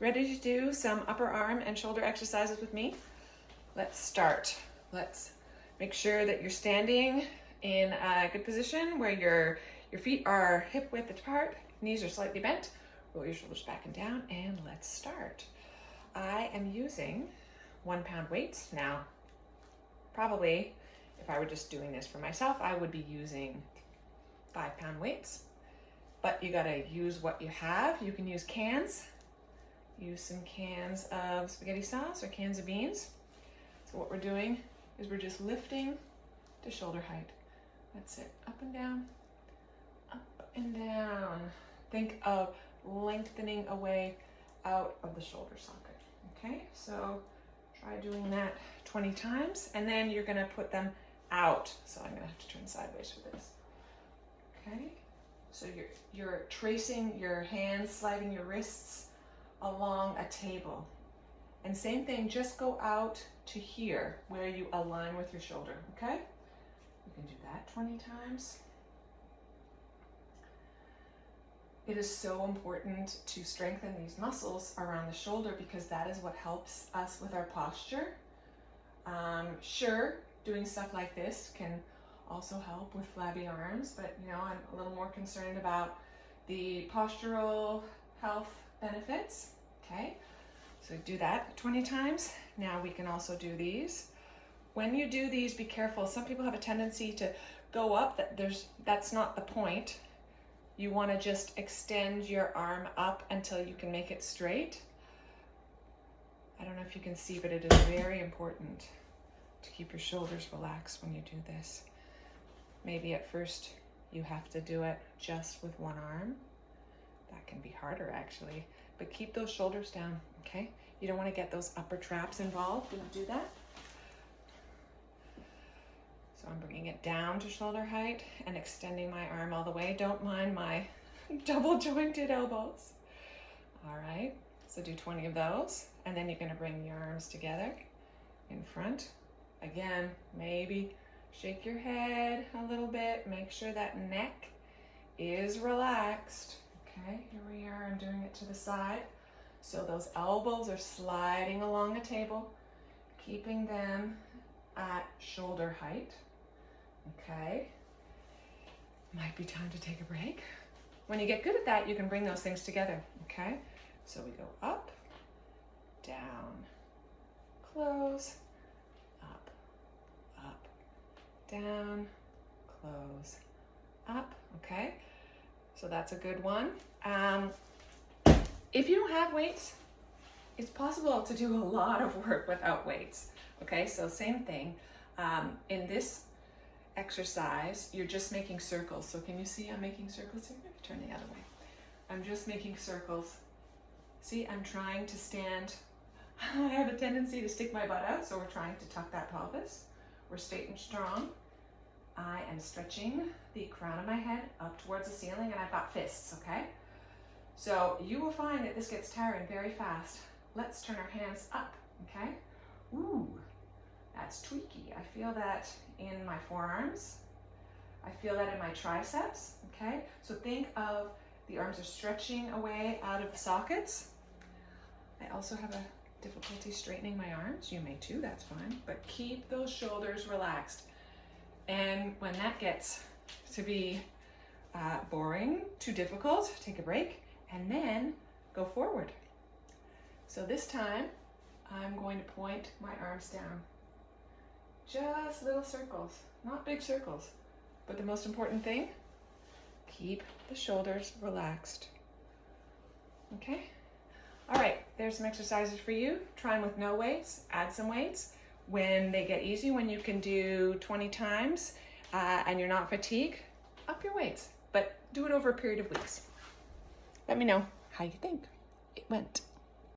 Ready to do some upper arm and shoulder exercises with me? Let's start. Let's make sure that you're standing in a good position where your feet are hip width apart, knees are slightly bent. Roll your shoulders back and down, and let's start. I am using 1 pound weights. Now, probably if I were just doing this for myself, I would be using 5 pound weights, but you gotta use what you have. You can use cans. Use some cans of spaghetti sauce or cans of beans. So what we're doing is we're just lifting to shoulder height. That's it, up and down, up and down. Think of lengthening away out of the shoulder socket, okay? So try doing that 20 times, and then you're gonna put them out. So I'm gonna have to turn sideways for this, okay? So you're tracing your hands, sliding your wrists along a table. And same thing, just go out to here where you align with your shoulder, okay? You can do that 20 times. It is so important to strengthen these muscles around the shoulder because that is what helps us with our posture. Sure, doing stuff like this can also help with flabby arms, but I'm a little more concerned about the postural health benefits, okay? So do that 20 times. Now we can also do these. When you do these, be careful. Some people have a tendency to go up. That's not the point. You want to just extend your arm up until you can make it straight. I don't know if you can see, but it is very important to keep your shoulders relaxed when you do this. Maybe at first you have to do it just with one arm. That can be harder actually, but keep those shoulders down, okay? You don't want to get those upper traps involved. Don't do that. So I'm bringing it down to shoulder height and extending my arm all the way. Don't mind my double jointed elbows. All right, so do 20 of those, and then you're gonna bring your arms together in front. Again, maybe shake your head a little bit. Make sure that neck is relaxed. Okay, here we are. I'm doing it to the side. So those elbows are sliding along the table, keeping them at shoulder height. Okay, might be time to take a break. When you get good at that, you can bring those things together, okay? So we go up, down, close, up, up, down, close, up, okay? So that's a good one. If you don't have weights, it's possible to do a lot of work without weights, okay? So same thing. In this exercise, you're just making circles. So can you see I'm making circles here? Maybe turn the other way. I'm just making circles. See, I'm trying to stand. I have a tendency to stick my butt out, so we're trying to tuck that pelvis. We're straight and strong. I am stretching the crown of my head up towards the ceiling, and I've got fists, okay? So you will find that this gets tiring very fast. Let's turn our hands up, okay? Ooh, that's tweaky. I feel that in my forearms. I feel that in my triceps, okay? So think of the arms are stretching away out of the sockets. I also have a difficulty straightening my arms. You may too, that's fine. But keep those shoulders relaxed. And when that gets to be boring, too difficult, take a break and then go forward. So this time, I'm going to point my arms down. Just little circles, not big circles. But the most important thing, keep the shoulders relaxed. Okay? All right, there's some exercises for you. Try them with no weights, add some weights. When they get easy, when you can do 20 times and you're not fatigued, up your weights, but do it over a period of weeks. Let me know how you think it went.